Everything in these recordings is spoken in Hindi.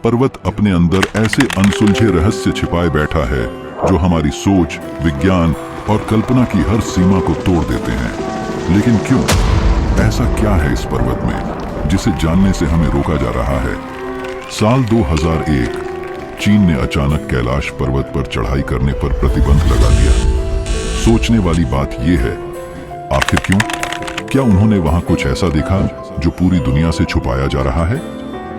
पर्वत अपने अंदर ऐसे अनसुलझे रहस्य छिपाए बैठा है जो हमारी सोच, विज्ञान और कल्पना की हर सीमा को तोड़ देते हैं। लेकिन क्यों? ऐसा क्या है इस पर्वत में जिसे जानने से हमें रोका जा रहा है? साल 2001 चीन ने अचानक कैलाश पर्वत पर चढ़ाई करने पर प्रतिबंध लगा दिया। सोचने वाली बात यह है, आखिर क्यों? क्या उन्होंने वहां कुछ ऐसा देखा जो पूरी दुनिया से छुपाया जा रहा है?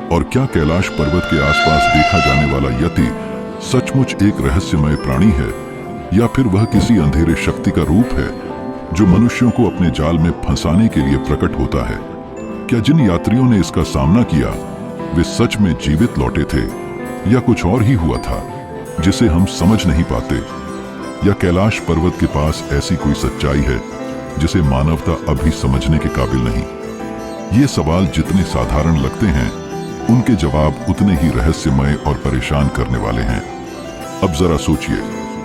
और क्या कैलाश पर्वत के आसपास देखा जाने वाला यति सचमुच एक रहस्यमय प्राणी है, या फिर वह किसी अंधेरे शक्ति का रूप है जो मनुष्यों को अपने जाल में फंसाने के लिए प्रकट होता है? क्या जिन यात्रियों ने इसका सामना किया वे सच में जीवित लौटे थे, या कुछ और ही हुआ था जिसे हम समझ नहीं पाते? या कैलाश पर्वत के पास ऐसी कोई सच्चाई है जिसे मानवता अभी समझने के काबिल नहीं? ये सवाल जितने साधारण लगते हैं, उनके जवाब उतने ही रहस्यमय और परेशान करने वाले हैं। अब जरा सोचिए,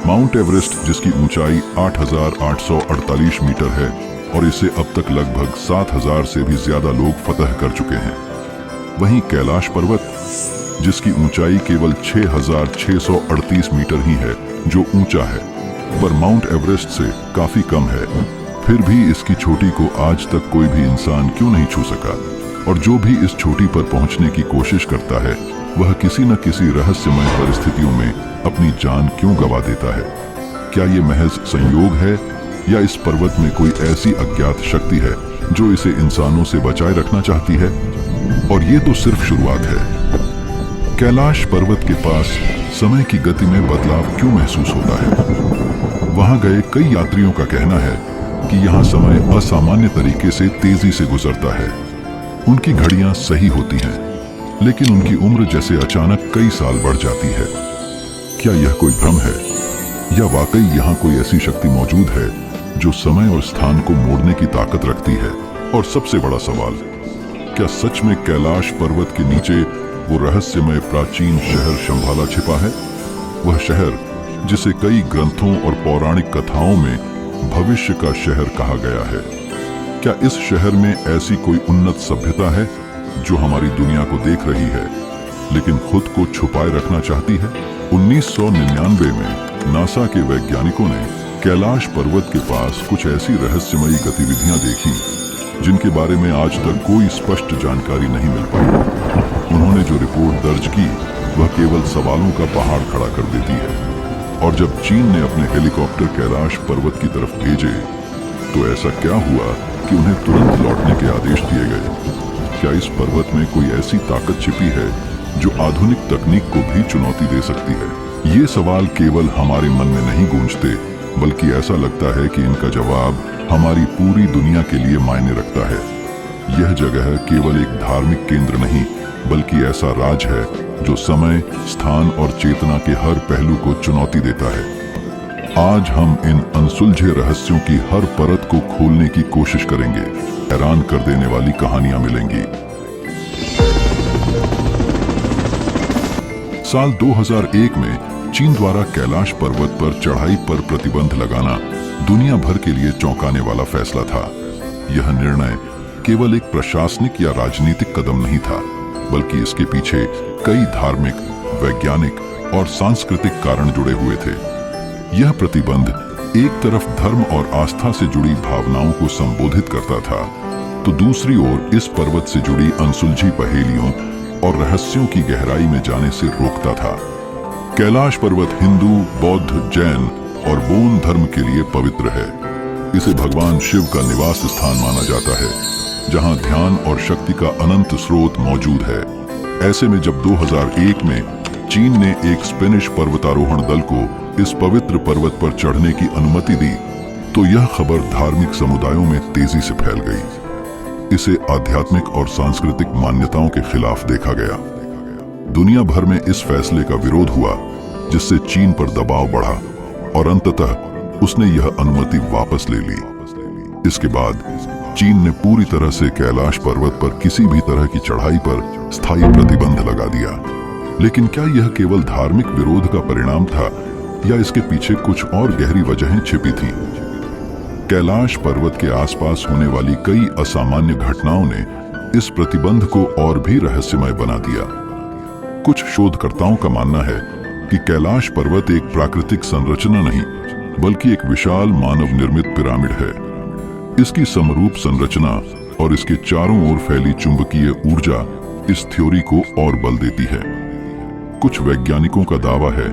माउंट एवरेस्ट जिसकी ऊंचाई 8,848 मीटर है और इसे अब तक लगभग 7,000 से भी ज्यादा लोग फतह कर चुके हैं। वहीं कैलाश पर्वत जिसकी ऊंचाई केवल 6,638 मीटर ही है, जो ऊंचा है पर माउंट एवरेस्ट से काफी कम है, फिर भी इसकी चोटी को आज तक कोई भी इंसान क्यों नहीं छू सका? और जो भी इस चोटी पर पहुंचने की कोशिश करता है, वह किसी न किसी रहस्यमय परिस्थितियों में अपनी जान क्यों गंवा देता है? क्या ये महज संयोग है, या इस पर्वत में कोई ऐसी अज्ञात शक्ति है जो इसे इंसानों से बचाए रखना चाहती है? और ये तो सिर्फ शुरुआत है। कैलाश पर्वत के पास समय की गति में बदलाव क्यों महसूस होता है? वहां गए कई यात्रियों का कहना है कि यहाँ समय असामान्य तरीके से तेजी से गुजरता है। उनकी घड़ियां सही होती हैं, लेकिन उनकी उम्र जैसे अचानक कई साल बढ़ जाती है। क्या यह कोई भ्रम है, या वाकई यहाँ कोई ऐसी शक्ति मौजूद है जो समय और स्थान को मोड़ने की ताकत रखती है? और सबसे बड़ा सवाल, क्या सच में कैलाश पर्वत के नीचे वो रहस्यमय प्राचीन शहर शंभाला छिपा है? वह शहर जिसे कई ग्रंथों और पौराणिक कथाओं में भविष्य का शहर कहा गया है। क्या इस शहर में ऐसी कोई उन्नत सभ्यता है जो हमारी दुनिया को देख रही है लेकिन खुद को छुपाए रखना चाहती है? 1999 में नासा के वैज्ञानिकों ने कैलाश पर्वत के पास कुछ ऐसी रहस्यमयी गतिविधियां देखी जिनके बारे में आज तक कोई स्पष्ट जानकारी नहीं मिल पाई। उन्होंने जो रिपोर्ट दर्ज की वह केवल सवालों का पहाड़ खड़ा कर देती है। और जब चीन ने अपने हेलीकॉप्टर कैलाश पर्वत की तरफ भेजे तो ऐसा क्या हुआ कि उन्हें तुरंत लौटने के आदेश दिए गए? क्या इस पर्वत में कोई ऐसी ताकत छिपी है जो आधुनिक तकनीक को भी चुनौती दे सकती है? ये सवाल केवल हमारे मन में नहीं गूंजते, बल्कि ऐसा लगता है कि इनका जवाब हमारी पूरी दुनिया के लिए मायने रखता है। यह जगह केवल एक धार्मिक केंद्र नहीं, बल्कि ऐसा राज है जो समय, स्थान और चेतना के हर पहलू को चुनौती देता है। आज हम इन अनसुलझे रहस्यों की हर परत को खोलने की कोशिश करेंगे। हैरान कर देने वाली कहानियां मिलेंगी। साल 2001 में चीन द्वारा कैलाश पर्वत पर चढ़ाई पर प्रतिबंध लगाना दुनिया भर के लिए चौंकाने वाला फैसला था। यह निर्णय केवल एक प्रशासनिक या राजनीतिक कदम नहीं था, बल्कि इसके पीछे कई धार्मिक, वैज्ञानिक और सांस्कृतिक कारण जुड़े हुए थे। यह प्रतिबंध एक तरफ धर्म और आस्था से जुड़ी भावनाओं को संबोधित करता था, तो दूसरी ओर इस पर्वत से जुड़ी अनसुलझी पहेलियों और रहस्यों की गहराई में जाने से रोकता था। कैलाश पर्वत हिंदू, बौद्ध, जैन और बोन धर्म के लिए पवित्र है। इसे भगवान शिव का निवास स्थान माना जाता है, जहां ध्यान और शक्ति का अनंत स्रोत मौजूद है। ऐसे में जब 2001 में चीन ने एक स्पेनिश पर्वतारोहण दल को इस पवित्र पर्वत पर चढ़ने की अनुमति दी, तो यह खबर धार्मिक समुदायों में तेजी से फैल गई। इसे आध्यात्मिक और सांस्कृतिक मान्यताओं के खिलाफ देखा गया। दुनिया भर में इस फैसले का विरोध हुआ, जिससे चीन पर दबाव बढ़ा और अंततः उसने यह अनुमति वापस ले ली। इसके बाद चीन ने पूरी तरह से कैलाश पर्वत पर किसी भी तरह की चढ़ाई पर स्थायी प्रतिबंध लगा दिया। लेकिन क्या यह केवल धार्मिक विरोध का परिणाम था, या इसके पीछे कुछ और गहरी वजहें छिपी थीं? कैलाश पर्वत के आसपास होने वाली कई असामान्य घटनाओं ने इस प्रतिबंध को और भी रहस्यमय बना दिया। कुछ शोधकर्ताओं का मानना है कि कैलाश पर्वत एक प्राकृतिक संरचना नहीं बल्कि एक विशाल मानव निर्मित पिरामिड है। इसकी समरूप संरचना और इसके चारों ओर फैली चुंबकीय ऊर्जा इस थ्योरी को और बल देती है। कुछ वैज्ञानिकों का दावा है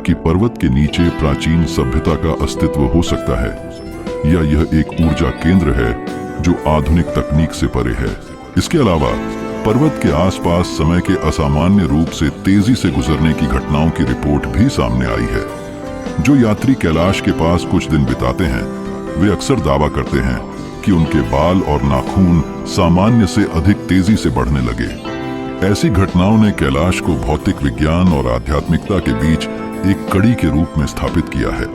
कि पर्वत के नीचे प्राचीन सभ्यता का अस्तित्व हो सकता है या यह एक ऊर्जा केंद्र है जो आधुनिक तकनीक से परे है। इसके अलावा पर्वत के आसपास समय के असामान्य रूप से तेजी से गुजरने की घटनाओं की रिपोर्ट भी सामने आई है। जो यात्री कैलाश के पास कुछ दिन बिताते हैं वे अक्सर दावा करते हैं कि उनके बाल और नाखून सामान्य से अधिक तेजी से बढ़ने लगे। ऐसी घटनाओं ने कैलाश को भौतिक विज्ञान और आध्यात्मिकता के बीच एक कड़ी के रूप में स्थापित किया है।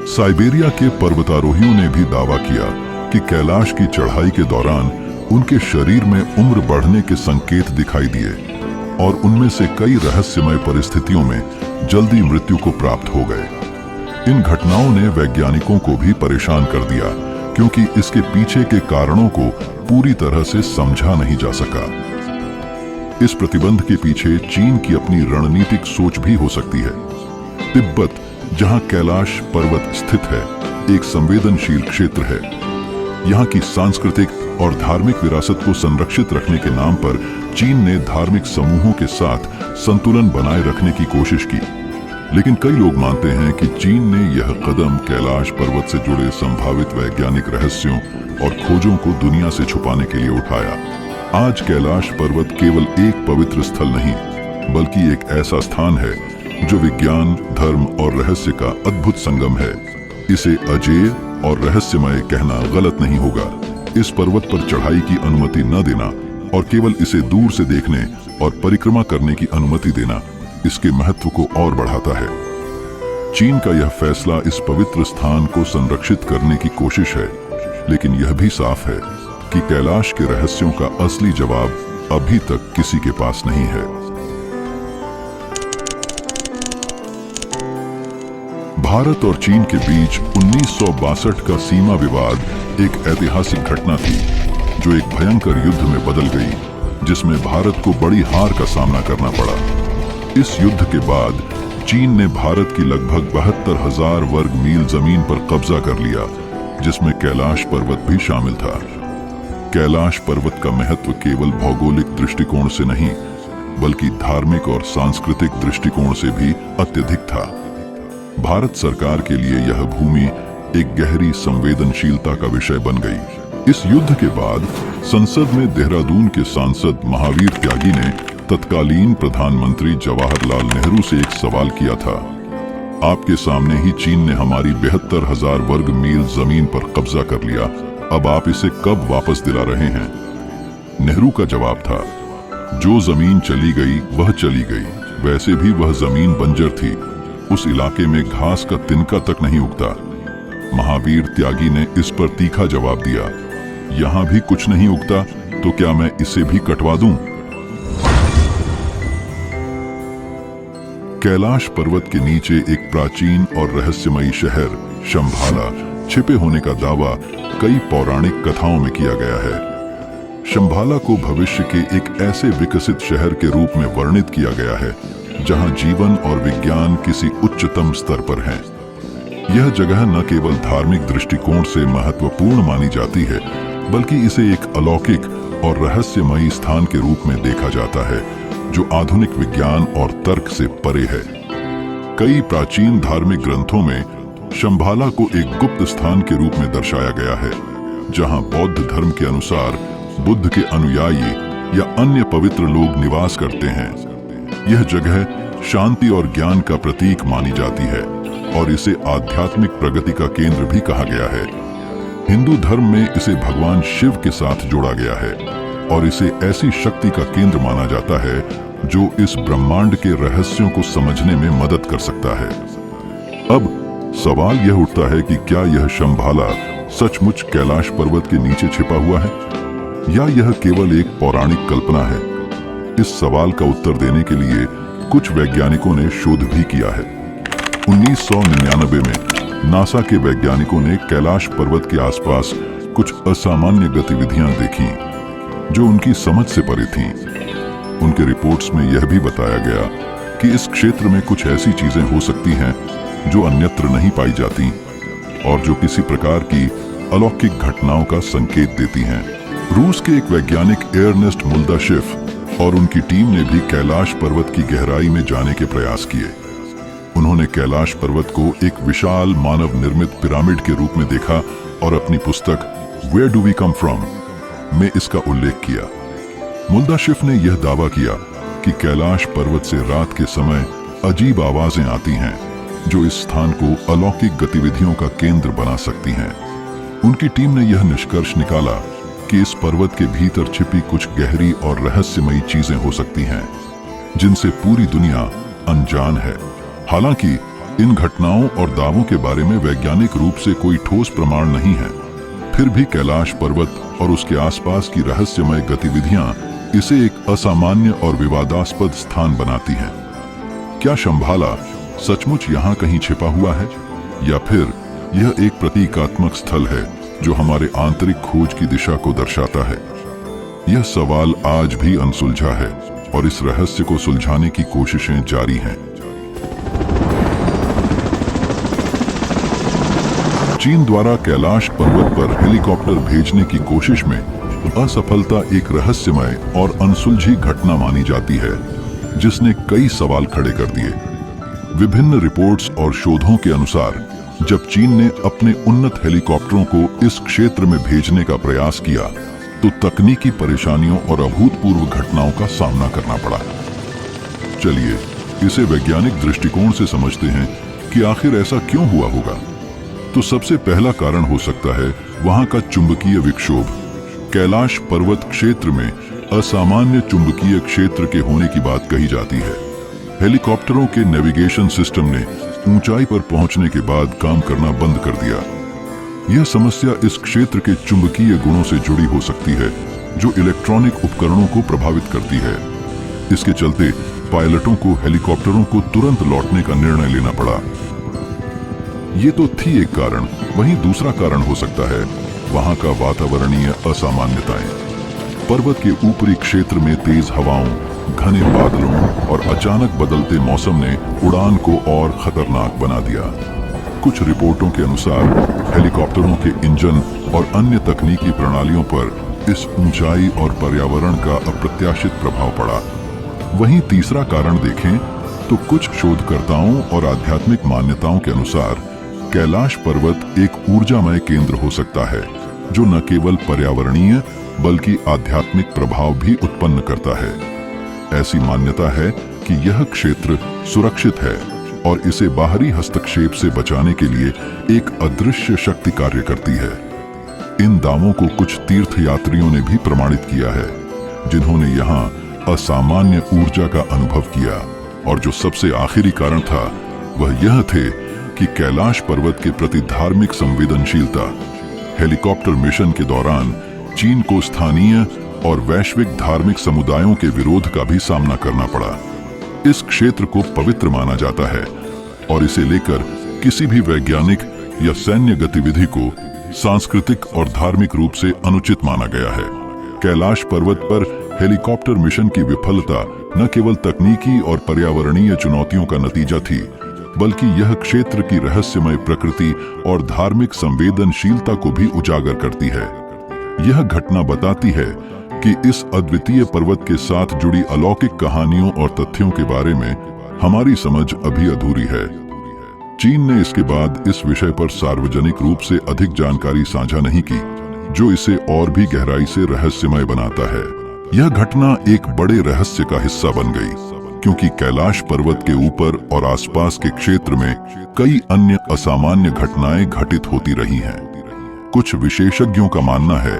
साइबेरिया के पर्वतारोहियों ने भी दावा किया कि कैलाश की चढ़ाई के दौरान उनके शरीर में उम्र बढ़ने के संकेत दिखाई दिए और उनमें से कई रहस्यमय परिस्थितियों में जल्दी मृत्यु को प्राप्त हो गए। इन घटनाओं ने वैज्ञानिकों को भी परेशान कर दिया क्योंकि इसके पीछे के कारणों को पूरी तरह से समझा नहीं जा सका। इस प्रतिबंध के पीछे चीन की अपनी रणनीतिक सोच भी हो सकती है। तिब्बत, जहां कैलाश पर्वत स्थित है, एक संवेदनशील क्षेत्र है। यहाँ की सांस्कृतिक और धार्मिक विरासत को संरक्षित रखने के नाम पर चीन ने धार्मिक समूहों के साथ संतुलन बनाए रखने की कोशिश की। लेकिन कई लोग मानते हैं कि चीन ने यह कदम कैलाश पर्वत से जुड़े संभावित वैज्ञानिक रहस्यों और खोजों को दुनिया से छुपाने के लिए उठाया। आज कैलाश पर्वत केवल एक पवित्र स्थल नहीं बल्कि एक ऐसा स्थान है जो विज्ञान, धर्म और रहस्य का अद्भुत संगम है। इसे अजेय और रहस्यमय कहना गलत नहीं होगा। इस पर्वत पर चढ़ाई की अनुमति न देना और केवल इसे दूर से देखने और परिक्रमा करने की अनुमति देना इसके महत्व को और बढ़ाता है। चीन का यह फैसला इस पवित्र स्थान को संरक्षित करने की कोशिश है, लेकिन यह भी साफ है कि कैलाश के रहस्यों का असली जवाब अभी तक किसी के पास नहीं है। भारत और चीन के बीच 1962 का सीमा विवाद एक ऐतिहासिक घटना थी जो एक भयंकर युद्ध में बदल गई, जिसमें भारत को बड़ी हार का सामना करना पड़ा। इस युद्ध के बाद चीन ने भारत की लगभग 72,000 वर्ग मील जमीन पर कब्जा कर लिया, जिसमें कैलाश पर्वत भी शामिल था। कैलाश पर्वत का महत्व केवल भौगोलिक दृष्टिकोण से नहीं बल्कि धार्मिक और सांस्कृतिक दृष्टिकोण से भी अत्यधिक था। भारत सरकार के लिए यह भूमि एक गहरी संवेदनशीलता का विषय बन गई। इस युद्ध के बाद संसद में देहरादून के सांसद महावीर त्यागी ने तत्कालीन प्रधानमंत्री जवाहरलाल नेहरू से एक सवाल किया था, आपके सामने ही चीन ने हमारी 72,000 वर्ग मील जमीन पर कब्जा कर लिया, अब आप इसे कब वापस दिला रहे हैं? नेहरू का जवाब था, जो जमीन चली गई वह चली गई, वैसे भी वह जमीन बंजर थी, उस इलाके में घास का तिनका तक नहीं उगता। महावीर त्यागी ने इस पर तीखा जवाब दिया, यहाँ भी कुछ नहीं उगता तो क्या मैं इसे भी कटवा दूं? कैलाश पर्वत के नीचे एक प्राचीन और रहस्यमयी शहर शंभाला छिपे होने का दावा कई पौराणिक कथाओं में किया गया है। शंभाला को भविष्य के एक ऐसे विकसित शहर के रूप में वर्णित किया गया है जहां जीवन और विज्ञान किसी उच्चतम स्तर पर हैं। यह जगह न केवल धार्मिक दृष्टिकोण से महत्वपूर्ण मानी जाती है बल्कि इसे एक अलौकिक और रहस्यमयी स्थान के रूप में देखा जाता है जो आधुनिक विज्ञान और तर्क से परे है। कई प्राचीन धार्मिक ग्रंथों में शंभाला को एक गुप्त स्थान के रूप में दर्शाया गया है जहां बौद्ध धर्म के अनुसार बुद्ध के अनुयायी या अन्य पवित्र लोग निवास करते हैं। यह जगह शांति और ज्ञान का प्रतीक मानी जाती है और इसे आध्यात्मिक प्रगति का केंद्र भी कहा गया है। हिंदू धर्म में इसे भगवान शिव के साथ जोड़ा गया है और इसे ऐसी शक्ति का केंद्र माना जाता है जो इस ब्रह्मांड के रहस्यों को समझने में मदद कर सकता है। अब सवाल यह उठता है कि क्या यह शंभाला सचमुच कैलाश पर्वत के नीचे छिपा हुआ है या यह केवल एक पौराणिक कल्पना है? इस सवाल का उत्तर देने के लिए कुछ वैज्ञानिकों ने शोध भी किया है। 1999 में नासा के वैज्ञानिकों ने कैलाश पर्वत के आसपास कुछ असामान्य गतिविधियां देखी जो उनकी समझ से परे थीं। उनके रिपोर्ट्स में यह भी बताया गया कि इस क्षेत्र में कुछ ऐसी चीजें हो सकती हैं जो अन्यत्र नहीं पाई जाती और जो किसी प्रकार की अलौकिक घटनाओं का संकेत देती हैं। रूस के एक वैज्ञानिक एर्नेस्ट मुल्दाशेफ और उनकी टीम ने भी कैलाश पर्वत की गहराई में जाने के प्रयास किए। उन्होंने कैलाश पर्वत को एक विशाल मानव निर्मित पिरामिड के रूप में देखा और अपनी पुस्तक where do we come from में इसका उल्लेख किया। मुल्दाशेफ ने यह दावा किया कि कैलाश पर्वत से रात के समय अजीब आवाजें आती हैं जो इस स्थान को अलौकिक गतिविधियों का केंद्र बना सकती हैं। उनकी टीम ने यह निष्कर्ष निकाला कि इस पर्वत के भीतर छिपी कुछ गहरी और रहस्यमयी चीजें हो सकती हैं जिनसे पूरी दुनिया अनजान है। हालांकि इन घटनाओं और दावों के बारे में वैज्ञानिक रूप से कोई ठोस प्रमाण नहीं है, फिर भी कैलाश पर्वत और उसके आसपास की रहस्यमय गतिविधियां इसे एक असामान्य और विवादास्पद स्थान बनाती हैं। क्या शंभाला सचमुच यहाँ कहीं छिपा हुआ है या फिर यह एक प्रतीकात्मक स्थल है जो हमारे आंतरिक खोज की दिशा को दर्शाता है? यह सवाल आज भी अनसुलझा है और इस रहस्य को सुलझाने की कोशिशें जारी हैं। चीन द्वारा कैलाश पर्वत पर हेलीकॉप्टर भेजने की कोशिश में असफलता एक रहस्यमय और अनसुलझी घटना मानी जाती है जिसने कई सवाल खड़े कर दिए। विभिन्न रिपोर्ट्स और शोधों के अनुसार जब चीन ने अपने उन्नत हेलीकॉप्टरों को इस क्षेत्र में भेजने का प्रयास किया तो तकनीकी परेशानियों और अभूतपूर्व घटनाओं का सामना करना पड़ा। चलिए इसे वैज्ञानिक दृष्टिकोण से समझते हैं कि आखिर ऐसा क्यों हुआ होगा। तो सबसे पहला कारण हो सकता है वहां का चुंबकीय विक्षोभ। कैलाश पर्वत क्षेत्र में असामान्य चुंबकीय क्षेत्र के होने की बात कही जाती है। हेलीकॉप्टरों के नेविगेशन सिस्टम ने ऊंचाई पर पहुंचने के बाद काम करना बंद कर दिया। यह समस्या इस क्षेत्र के चुंबकीय गुणों से जुड़ी हो सकती है जो इलेक्ट्रॉनिक उपकरणों को प्रभावित करती है। इसके चलते पायलटों को हेलीकॉप्टरों को तुरंत लौटने का निर्णय लेना पड़ा। ये तो थी एक कारण। वहीं दूसरा कारण हो सकता है वहां का वातावरणीय असामान्यताएं। पर्वत के ऊपरी क्षेत्र में तेज हवाओं, घने बादलों और अचानक बदलते मौसम ने उड़ान को और खतरनाक बना दिया। कुछ रिपोर्टों के अनुसार हेलीकॉप्टरों के इंजन और अन्य तकनीकी प्रणालियों पर इस ऊंचाई और पर्यावरण का अप्रत्याशित प्रभाव पड़ा। वहीं तीसरा कारण देखें तो कुछ शोधकर्ताओं और आध्यात्मिक मान्यताओं के अनुसार कैलाश पर्वत एक ऊर्जामय केंद्र हो सकता है जो न केवल पर्यावरणीय बल्कि आध्यात्मिक प्रभाव भी उत्पन्न करता है। ऐसी मान्यता है कि यह क्षेत्र सुरक्षित है और इसे बाहरी हस्तक्षेप से बचाने के लिए एक अदृश्य शक्ति कार्य करती है। इन दावों को कुछ तीर्थयात्रियों ने भी प्रमाणित किया है जिन्होंने यहाँ असामान्य ऊर्जा का अनुभव किया। और जो सबसे आखिरी कारण था वह यह थे कि कैलाश पर्वत के प्रति धार्मिक संवेदनशीलता। हेलीकॉप्टर मिशन के दौरान चीन को स्थानीय और वैश्विक धार्मिक समुदायों के विरोध का भी सामना करना पड़ा। इस क्षेत्र को पवित्र माना जाता है और इसे लेकर किसी भी वैज्ञानिक या सैन्य गतिविधि को सांस्कृतिक और धार्मिक रूप से अनुचित माना गया है। कैलाश पर्वत पर हेलीकॉप्टर मिशन की विफलता न केवल तकनीकी और पर्यावरणीय चुनौतियों का नतीजा थी बल्कि यह क्षेत्र की रहस्यमय प्रकृति और धार्मिक संवेदनशीलता को भी उजागर करती है। यह घटना बताती है कि इस अद्वितीय पर्वत के साथ जुड़ी अलौकिक कहानियों और तथ्यों के बारे में हमारी समझ अभी अधूरी है। चीन ने इसके बाद इस विषय पर सार्वजनिक रूप से अधिक जानकारी साझा नहीं की जो इसे और भी गहराई से रहस्यमय बनाता है। यह घटना एक बड़े रहस्य का हिस्सा बन गई क्योंकि कैलाश पर्वत के ऊपर और आसपास के क्षेत्र में कई अन्य असामान्य घटनाएं घटित होती रही हैं। कुछ विशेषज्ञों का मानना है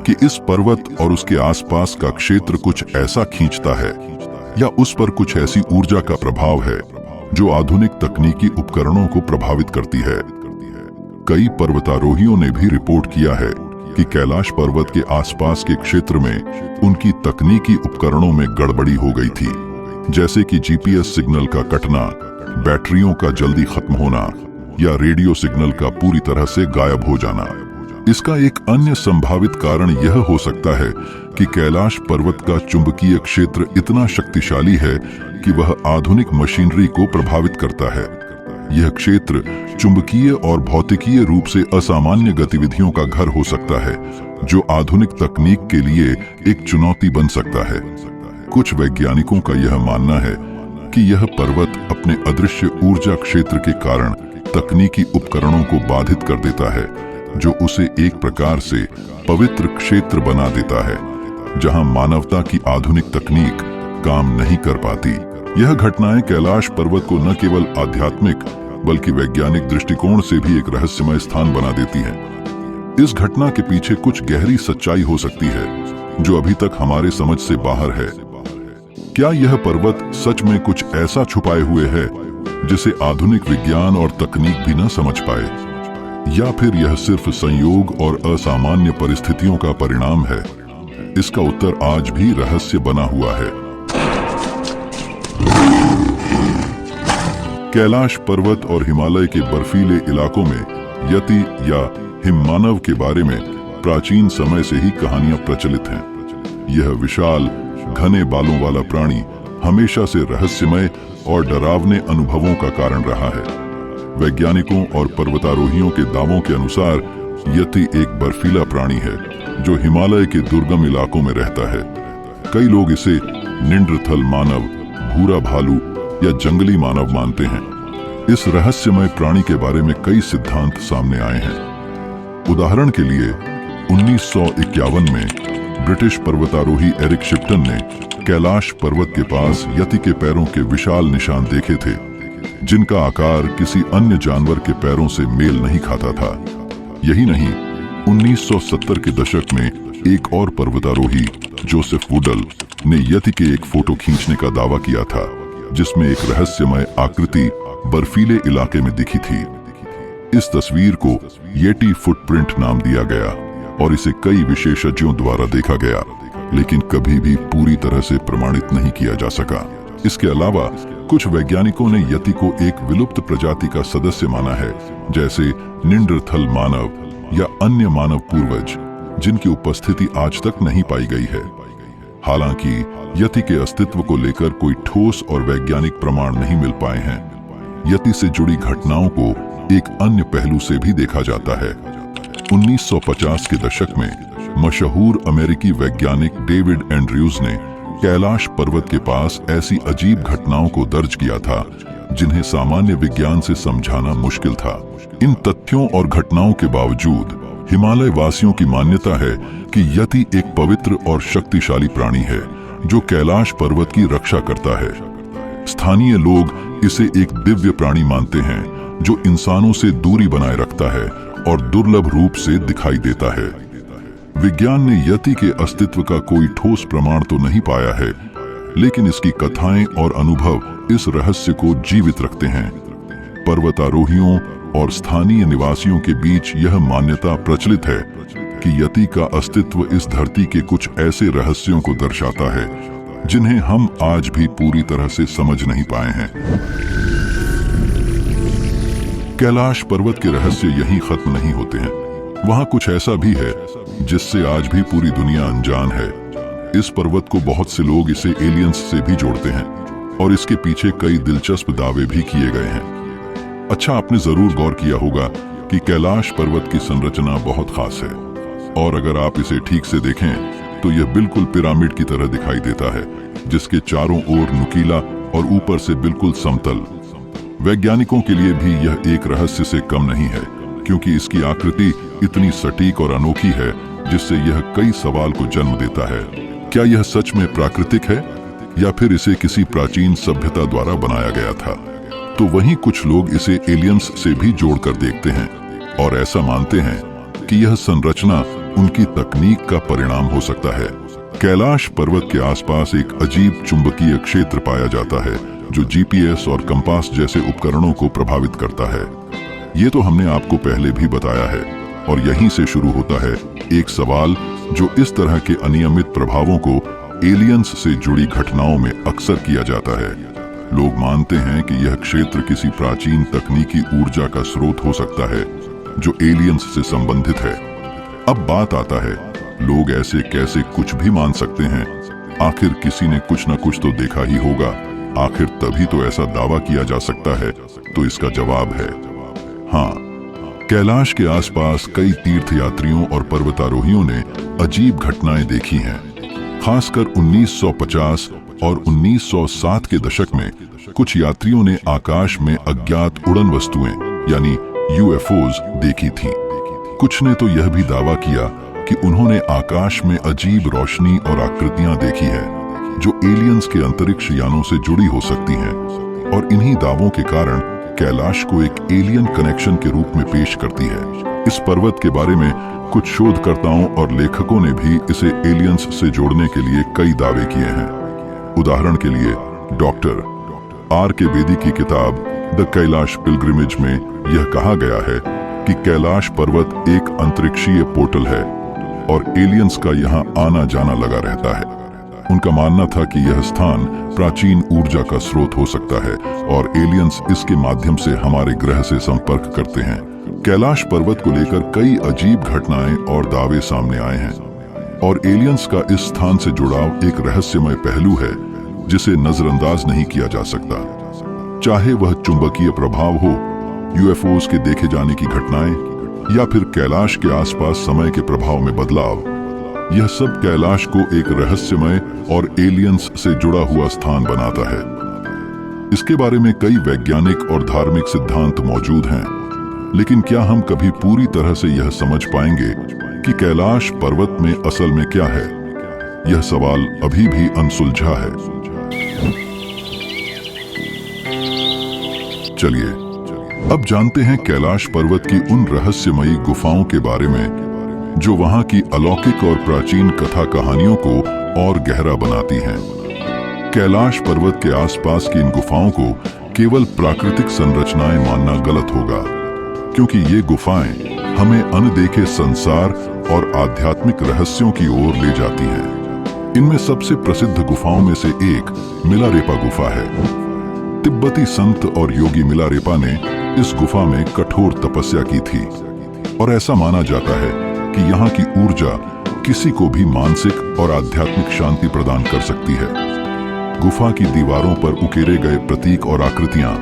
कि इस पर्वत और उसके आसपास का क्षेत्र कुछ ऐसा खींचता है या उस पर कुछ ऐसी ऊर्जा का प्रभाव है जो आधुनिक तकनीकी उपकरणों को प्रभावित करती है। कई पर्वतारोहियों ने भी रिपोर्ट किया है कि कैलाश पर्वत के आसपास के क्षेत्र में उनकी तकनीकी उपकरणों में गड़बड़ी हो गई थी, जैसे कि जीपीएस सिग्नल का कटना, बैटरियों का जल्दी खत्म होना या रेडियो सिग्नल का पूरी तरह से गायब हो जाना। इसका एक अन्य संभावित कारण यह हो सकता है कि कैलाश पर्वत का चुंबकीय क्षेत्र इतना शक्तिशाली है कि वह आधुनिक मशीनरी को प्रभावित करता है। यह क्षेत्र चुंबकीय और भौतिकीय रूप से असामान्य गतिविधियों का घर हो सकता है, जो आधुनिक तकनीक के लिए एक चुनौती बन सकता है। कुछ वैज्ञानिकों का यह मानना है कि यह पर्वत अपने अदृश्य ऊर्जा क्षेत्र के कारण तकनीकी उपकरणों को बाधित कर देता है, जो उसे एक प्रकार से पवित्र क्षेत्र बना देता है, जहां मानवता की आधुनिक तकनीक काम नहीं कर पाती। यह घटनाएं कैलाश पर्वत को न केवल आध्यात्मिक बल्कि वैज्ञानिक दृष्टिकोण से भी एक रहस्यमय स्थान बना देती हैं। इस घटना के पीछे कुछ गहरी सच्चाई हो सकती है, जो अभी तक हमारे समझ से बाहर है। क्या यह पर्वत सच में कुछ ऐसा छुपाए हुए है जिसे आधुनिक विज्ञान और तकनीक भी न समझ पाए, या फिर यह सिर्फ संयोग और असामान्य परिस्थितियों का परिणाम है? इसका उत्तर आज भी रहस्य बना हुआ है। कैलाश पर्वत और हिमालय के बर्फीले इलाकों में यति या हिममानव के बारे में प्राचीन समय से ही कहानियां प्रचलित हैं। यह विशाल घने बालों वाला प्राणी हमेशा से रहस्यमय और डरावने अनुभवों का कारण रहा है। वैज्ञानिकों और पर्वतारोहियों के दावों के अनुसार यति एक बर्फीला प्राणी है जो हिमालय के दुर्गम इलाकों में रहता है। कई लोग इसे निंद्रथल मानव, भूरा भालू या जंगली मानव मानते हैं। इस रहस्यमय प्राणी के बारे में कई सिद्धांत सामने आए हैं। उदाहरण के लिए 1951 में ब्रिटिश पर्वतारोही एरिक शिप्टन ने कैलाश पर्वत के पास यति के पैरों के विशाल निशान देखे थे, जिनका आकार किसी अन्य जानवर के पैरों से मेल नहीं खाता था। यही नहीं, 1970 के दशक में एक और पर्वतारोही जोसेफ वुडल ने यति के एक फोटो खींचने का दावा किया था, जिसमें एक रहस्यमय आकृति बर्फीले इलाके में दिखी थी। इस तस्वीर को येटी फुटप्रिंट नाम दिया गया और इसे कई विशेषज्ञों द्वारा देखा गया, लेकिन कभी भी पूरी तरह से प्रमाणित नहीं किया जा सका। इसके अलावा कुछ वैज्ञानिकों ने यति को एक विलुप्त प्रजाति का सदस्य माना है, जैसे निंद्रथल मानव या अन्य मानव पूर्वज, जिनकी उपस्थिति आज तक नहीं पाई गई है। हालांकि यति के अस्तित्व को लेकर कोई ठोस और वैज्ञानिक प्रमाण नहीं मिल पाए हैं। यति से जुड़ी घटनाओं को एक अन्य पहलू से भी देखा जाता है। 1950 के दशक में मशहूर अमेरिकी वैज्ञानिक डेविड एंड्रयूज ने कैलाश पर्वत के पास ऐसी अजीब घटनाओं को दर्ज किया था जिन्हें सामान्य विज्ञान से समझाना मुश्किल था। इन तथ्यों और घटनाओं के बावजूद हिमालय वासियों की मान्यता है कि यति एक पवित्र और शक्तिशाली प्राणी है जो कैलाश पर्वत की रक्षा करता है। स्थानीय लोग इसे एक दिव्य प्राणी मानते हैं जो इंसानों से दूरी बनाए रखता है और दुर्लभ रूप से दिखाई देता है। विज्ञान ने यति के अस्तित्व का कोई ठोस प्रमाण तो नहीं पाया है, लेकिन इसकी कथाएं और अनुभव इस रहस्य को जीवित रखते हैं। पर्वतारोहियों और स्थानीय निवासियों के बीच यह मान्यता प्रचलित है कि यति का अस्तित्व इस धरती के कुछ ऐसे रहस्यों को दर्शाता है जिन्हें हम आज भी पूरी तरह से समझ नहीं पाए हैं। कैलाश पर्वत के रहस्य यहीं खत्म नहीं होते हैं। वहां कुछ ऐसा भी है जिससे आज भी पूरी दुनिया अनजान है। इस पर्वत को बहुत से लोग इसे एलियंस से भी जोड़ते हैं और इसके पीछे कई दिलचस्प दावे भी किए गए हैं। अच्छा, आपने जरूर गौर किया होगा कि कैलाश पर्वत की संरचना बहुत खास है, और अगर आप इसे ठीक से देखें तो यह बिल्कुल पिरामिड की तरह दिखाई देता है, जिसके चारों ओर नुकीला और ऊपर से बिल्कुल समतल। वैज्ञानिकों के लिए भी यह एक रहस्य से कम नहीं है, क्योंकि इसकी आकृति इतनी सटीक और अनोखी है जिससे यह कई सवाल को जन्म देता है। क्या यह सच में प्राकृतिक है या फिर इसे किसी प्राचीन सभ्यता द्वारा बनाया गया था? तो वहीं कुछ लोग इसे एलियंस से भी जोड़कर देखते हैं और ऐसा मानते हैं कि यह संरचना उनकी तकनीक का परिणाम हो सकता है। कैलाश पर्वत के आसपास एक अजीब चुंबकीय क्षेत्र पाया जाता है जो जीपीएस और कंपास जैसे उपकरणों को प्रभावित करता है। ये तो हमने आपको पहले भी बताया है, और यहीं से शुरू होता है एक सवाल जो इस तरह के अनियमित प्रभावों को एलियंस से जुड़ी घटनाओं में अक्सर किया जाता है। लोग मानते हैं कि यह क्षेत्र किसी प्राचीन तकनीकी ऊर्जा का स्रोत हो सकता है जो एलियंस से संबंधित है। अब बात आता है, लोग ऐसे कैसे कुछ भी मान सकते हैं? आखिर किसी ने कुछ न कुछ तो देखा ही होगा। आखिर तभी तो ऐसा दावा किया जा सकता है। तो इसका जवाब है हाँ। कैलाश के आसपास कई तीर्थयात्रियों और पर्वतारोहियों ने अजीब घटनाएं देखी हैं। खासकर 1950 और 1960 के दशक में कुछ यात्रियों ने आकाश में अज्ञात उड़न वस्तुएं यानी यूएफओज देखी थी। कुछ ने तो यह भी दावा किया कि उन्होंने आकाश में अजीब रोशनी और आकृतियां देखी है जो एलियंस के अंतरिक्ष यानों से जुड़ी हो सकती हैं। और इन्हीं दावों के कारण कैलाश को एक एलियन कनेक्शन के रूप में पेश करती है। इस पर्वत के बारे में कुछ शोधकर्ताओं और लेखकों ने भी इसे एलियंस से जोड़ने के लिए कई दावे किए हैं। उदाहरण के लिए डॉक्टर आर के बेदी की किताब द कैलाश पिलग्रिमेज में यह कहा गया है कि कैलाश पर्वत एक अंतरिक्षीय पोर्टल है और एलियंस का यहाँ आना जाना लगा रहता है। उनका मानना था कि यह स्थान प्राचीन ऊर्जा का स्रोत हो सकता है और एलियंस इसके माध्यम से हमारे ग्रह से संपर्क करते हैं। कैलाश पर्वत को लेकर कई अजीब घटनाएं और दावे सामने आए हैं और एलियंस का इस स्थान से जुड़ाव एक रहस्यमय पहलू है जिसे नजरअंदाज नहीं किया जा सकता। चाहे वह चुंबकीय प्रभाव हो, यूएफओज के देखे जाने की घटनाएं या फिर कैलाश के आसपास समय के प्रभाव में बदलाव, यह सब कैलाश को एक रहस्यमय और एलियंस से जुड़ा हुआ स्थान बनाता है। इसके बारे में कई वैज्ञानिक और धार्मिक सिद्धांत मौजूद हैं, लेकिन क्या हम कभी पूरी तरह से यह समझ पाएंगे कि कैलाश पर्वत में असल में क्या है? यह सवाल अभी भी अनसुलझा है। चलिए अब जानते हैं कैलाश पर्वत की उन रहस्यमयी गुफाओं के बारे में जो वहां की अलौकिक और प्राचीन कथा कहानियों को और गहरा बनाती हैं। कैलाश पर्वत के आसपास की इन गुफाओं को केवल प्राकृतिक संरचनाएं मानना गलत होगा, क्योंकि ये गुफाएं हमें अनदेखे संसार और आध्यात्मिक रहस्यों की ओर ले जाती हैं। इनमें सबसे प्रसिद्ध गुफाओं में से एक मिलारेपा गुफा है। तिब्बती संत और योगी मिलारेपा ने इस गुफा में कठोर तपस्या की थी और ऐसा माना जाता है कि यहाँ की ऊर्जा किसी को भी मानसिक और आध्यात्मिक शांति प्रदान कर सकती है। गुफा की दीवारों पर उकेरे गए प्रतीक और आकृतियां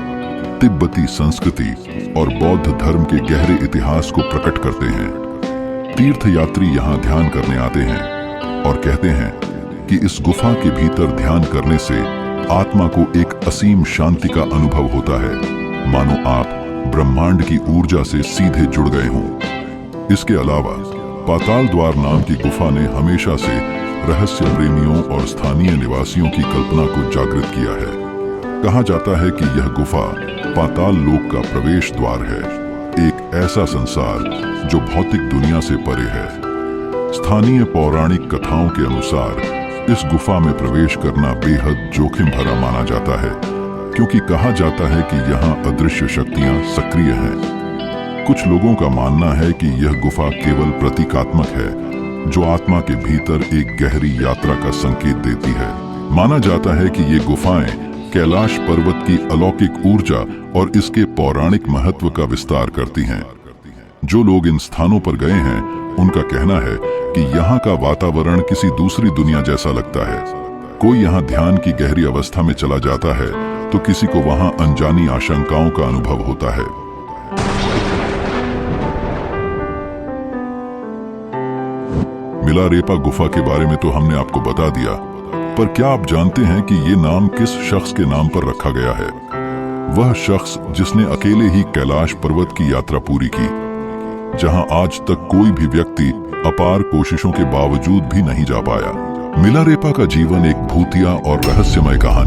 तिब्बती संस्कृति और बौद्ध धर्म के गहरे इतिहास को प्रकट करते हैं। तीर्थयात्री यहाँ ध्यान करने आते हैं और कहते हैं कि इस गुफा के भीतर ध्यान करने से आत्मा को एक असीम शांति का अनुभव होता है, मानो आप ब्रह्मांड की ऊर्जा से सीधे जुड़ गए हों। इसके अलावा पाताल द्वार नाम की गुफा ने हमेशा से रहस्य प्रेमियों और स्थानीय निवासियों की कल्पना को जागृत किया है। कहा जाता है कि यह गुफा पाताल लोक का प्रवेश द्वार है, एक ऐसा संसार जो भौतिक दुनिया से परे है। स्थानीय पौराणिक कथाओं के अनुसार इस गुफा में प्रवेश करना बेहद जोखिम भरा माना जाता है, क्योंकि कहा जाता है कि यहाँ अदृश्य शक्तियाँ सक्रिय हैं। कुछ लोगों का मानना है कि यह गुफा केवल प्रतीकात्मक है, जो आत्मा के भीतर एक गहरी यात्रा का संकेत देती है। माना जाता है कि ये गुफाएं कैलाश पर्वत की अलौकिक ऊर्जा और इसके पौराणिक महत्व का विस्तार करती हैं। जो लोग इन स्थानों पर गए हैं, उनका कहना है कि यहाँ का वातावरण किसी दूसरी दुनिया जैसा लगता है। कोई यहाँ ध्यान की गहरी अवस्था में चला जाता है तो किसी को वहाँ अनजानी आशंकाओं का अनुभव होता है। मिलारेपा गुफा के बारे में तो हमने आपको बता दिया, पर क्या आप जानते हैं कि ये नाम किस शख्स के नाम पर रखा गया है? वह शख्स जिसने अकेले ही कैलाश पर्वत की यात्रा पूरी की, जहां आज तक कोई भी व्यक्ति अपार कोशिशों के बावजूद भी नहीं जा पाया। मिलारेपा का जीवन एक भूतिया और रहस्यमय कहानी